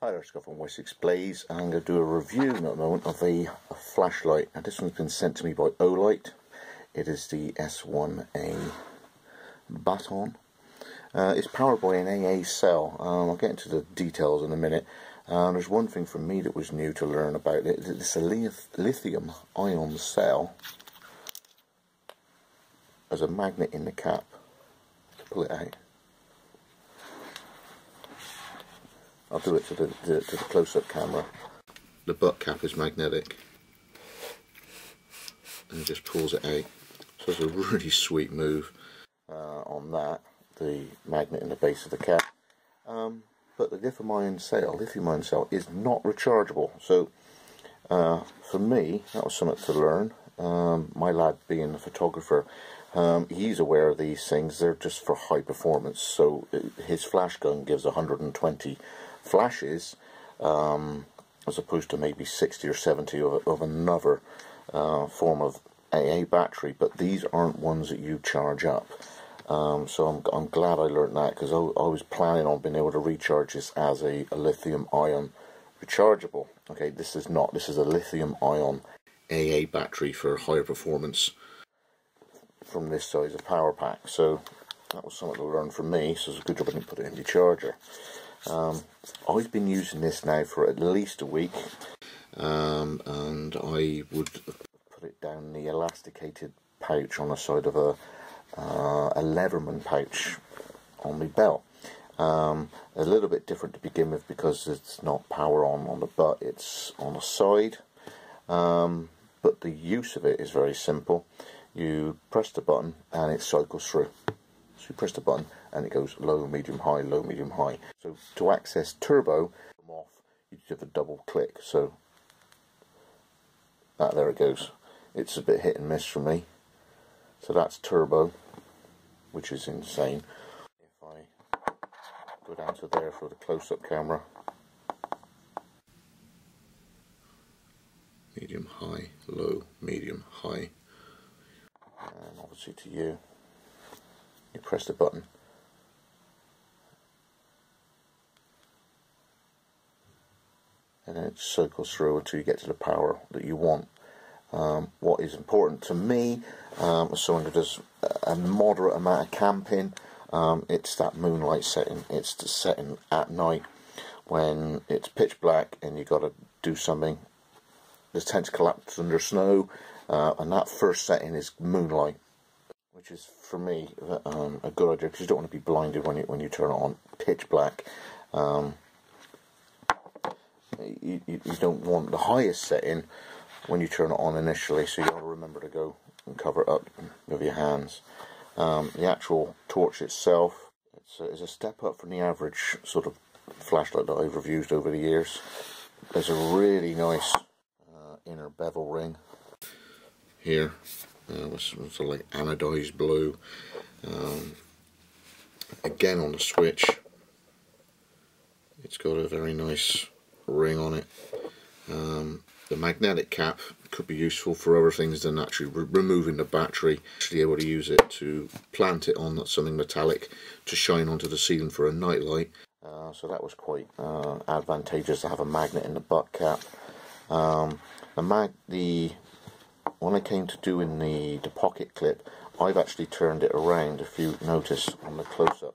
Hi there, Scott from Wessex Blaze, and I'm going to do a review at the moment of a flashlight. And this one's been sent to me by Olight. It is the S1A baton. It's powered by an AA cell. I'll get into the details in a minute. There's one thing for me that was new to learn about it. It's a lithium ion cell. There's a magnet in the cap to pull it out. I'll do it to the close-up camera. The butt cap is magnetic, and it just pulls it out. So it's a really sweet move on that, the magnet in the base of the cap. But the lithium ion cell is not rechargeable. So for me, that was something to learn. My lad being a photographer, he's aware of these things. They're just for high performance. So his flash gun gives 120 flashes as opposed to maybe 60 or 70 of another form of AA battery, but these aren't ones that you charge up. So I'm glad I learned that, because I was planning on being able to recharge this as a lithium ion rechargeable. Okay, this is not. This is a lithium ion AA battery for higher performance from this size of power pack. So that was something to learn from me. So it's a good job I didn't put it in the charger. I've been using this now for at least a week, and I would put it down the elasticated pouch on the side of a Leatherman pouch on my belt. A little bit different to begin with, because it's not power on the butt, it's on the side, but the use of it is very simple. You press the button and it cycles through. So you press the button and it goes low, medium, high, low, medium, high. So to access turbo, off, you just have a double click. So there it goes. It's a bit hit and miss for me. So that's turbo, which is insane. If I go down to there for the close-up camera, medium, high, low, medium, high, and obviously to you press the button. And then it cycles through until you get to the power that you want. What is important to me, as someone who does a moderate amount of camping, it's that moonlight setting. It's the setting at night when it's pitch black and you've got to do something. The tent's collapsed under snow, and that first setting is moonlight, which is for me a good idea, because you don't want to be blinded when you turn it on pitch black. You don't want the highest setting when you turn it on initially, so you got to remember to go and cover it up with your hands. The actual torch itself is a step up from the average sort of flashlight that I've reviewed over the years. There's a really nice inner bevel ring here. It's like anodized blue. Again, on the switch, it's got a very nice ring on it. The magnetic cap could be useful for other things than actually removing the battery. Actually able to use it to plant it on something metallic to shine onto the ceiling for a night light. So that was quite advantageous to have a magnet in the butt cap. When I came to doing the pocket clip, I've actually turned it around, if you notice on the close-up.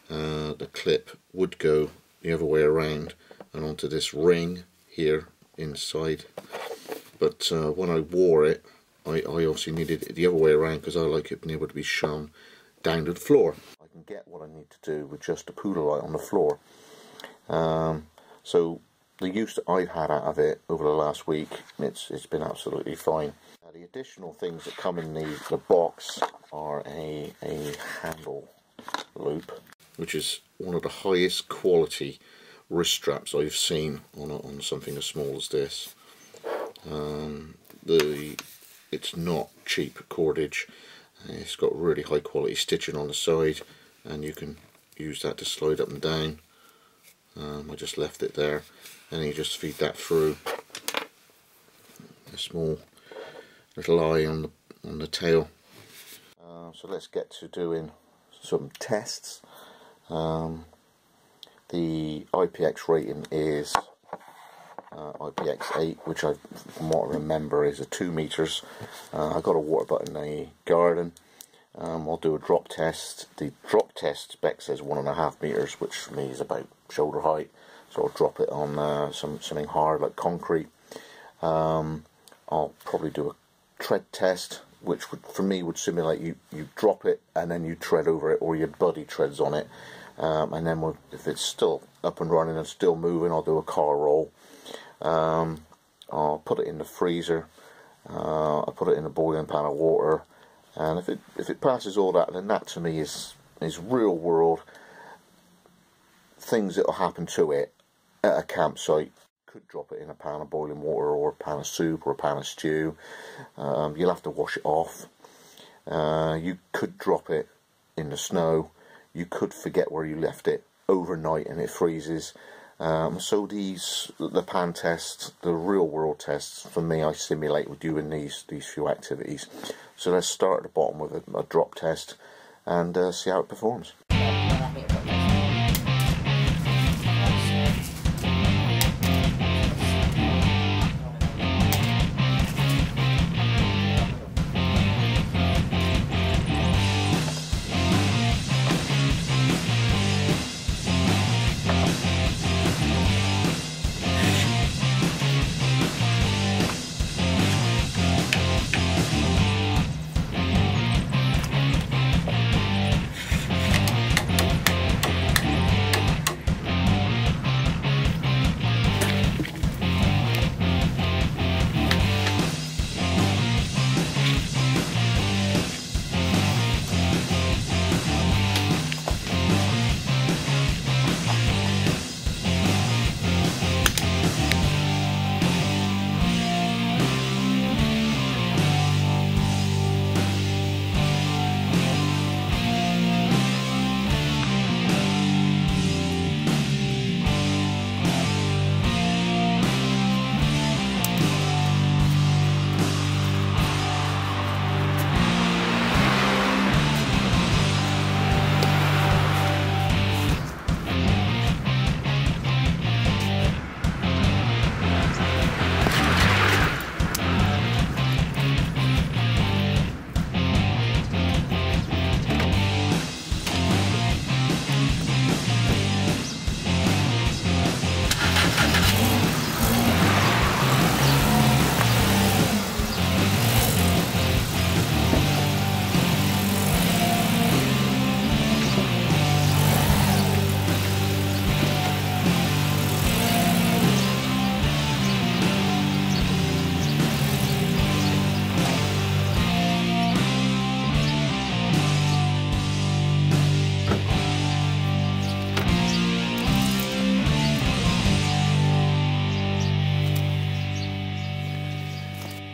The clip would go the other way around and onto this ring here inside. But when I wore it, I obviously needed it the other way around, because I like it being able to be shown down to the floor. I can get what I need to do with just a poodle light on the floor. So the use that I've had out of it over the last week, it's been absolutely fine. Now, the additional things that come in the box are a handle loop, which is one of the highest quality wrist straps I've seen on something as small as this. It's not cheap cordage. It's got really high quality stitching on the side, and you can use that to slide up and down. I just left it there, and you just feed that through a small little eye on the tail. So let's get to doing some tests. The IPX rating is IPX8, which from what I remember is a 2 meters. I got a water butt in the garden. I'll do a drop test. The drop test spec says 1.5 meters, which for me is about shoulder height. So I'll drop it on something hard like concrete. I'll probably do a tread test, which would, for me, would simulate you drop it and then you tread over it, or your buddy treads on it. And then if it's still up and running and still moving, I'll do a car roll. I'll put it in the freezer. I'll put it in a boiling pan of water, and if it passes all that, then that to me is real world things that will happen to it at a campsite. Could drop it in a pan of boiling water, or a pan of soup, or a pan of stew. You'll have to wash it off. You could drop it in the snow. You could forget where you left it overnight and it freezes. So the pan tests, the real world tests, for me, I simulate with doing these few activities. So let's start at the bottom with a drop test and see how it performs.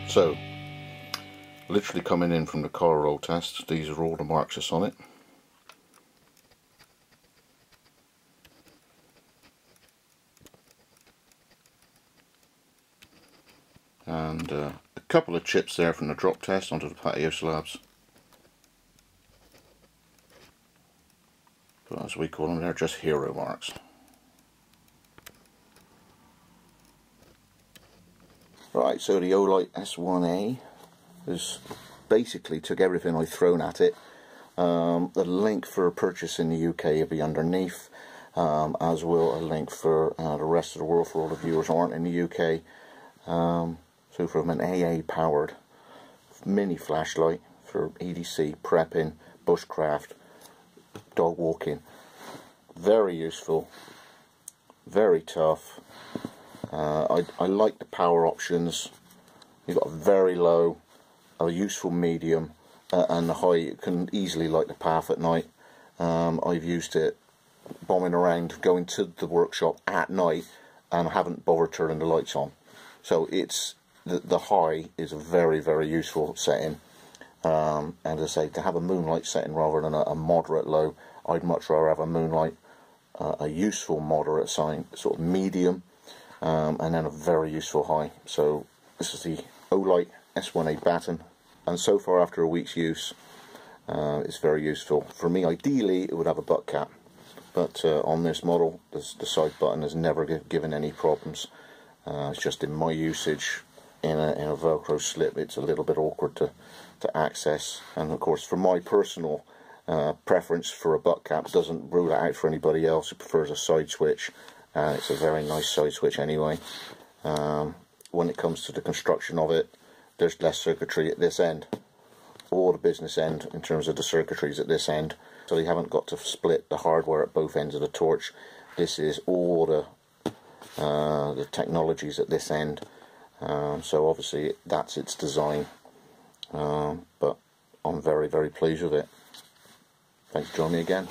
So, literally coming in from the car roll test, these are all the marks that's on it. And a couple of chips there from the drop test onto the patio slabs. But as we call them, they're just hero marks. Right, so the Olight S1A is basically took everything I've thrown at it. The link for purchase in the UK will be underneath, as will a link for the rest of the world for all the viewers who aren't in the UK. So from an AA powered mini flashlight for EDC, prepping, bushcraft, dog walking. Very useful, very tough. I like the power options. You've got a very low, a useful medium, and the high. You can easily light the path at night. I've used it bombing around, going to the workshop at night, and I haven't bothered turning the lights on. So it's the high is a very, very useful setting. And as I say, to have a moonlight setting rather than a moderate low, I'd much rather have a moonlight, a useful moderate sign, sort of medium, and then a very useful high. So this is the Olight S1A baton, and so far after a week's use, it's very useful. For me, ideally, it would have a butt cap, but on this model the side button has never given any problems. It's just in my usage in a Velcro slip it's a little bit awkward to access, and of course for my personal preference for a butt cap, doesn't rule it out for anybody else who prefers a side switch. It's a very nice side switch anyway. When it comes to the construction of it, there's less circuitry at this end, or the business end in terms of the circuitries at this end, so you haven't got to split the hardware at both ends of the torch. This is all the technologies at this end, so obviously that's its design, but I'm very, very pleased with it. Thanks for joining me again.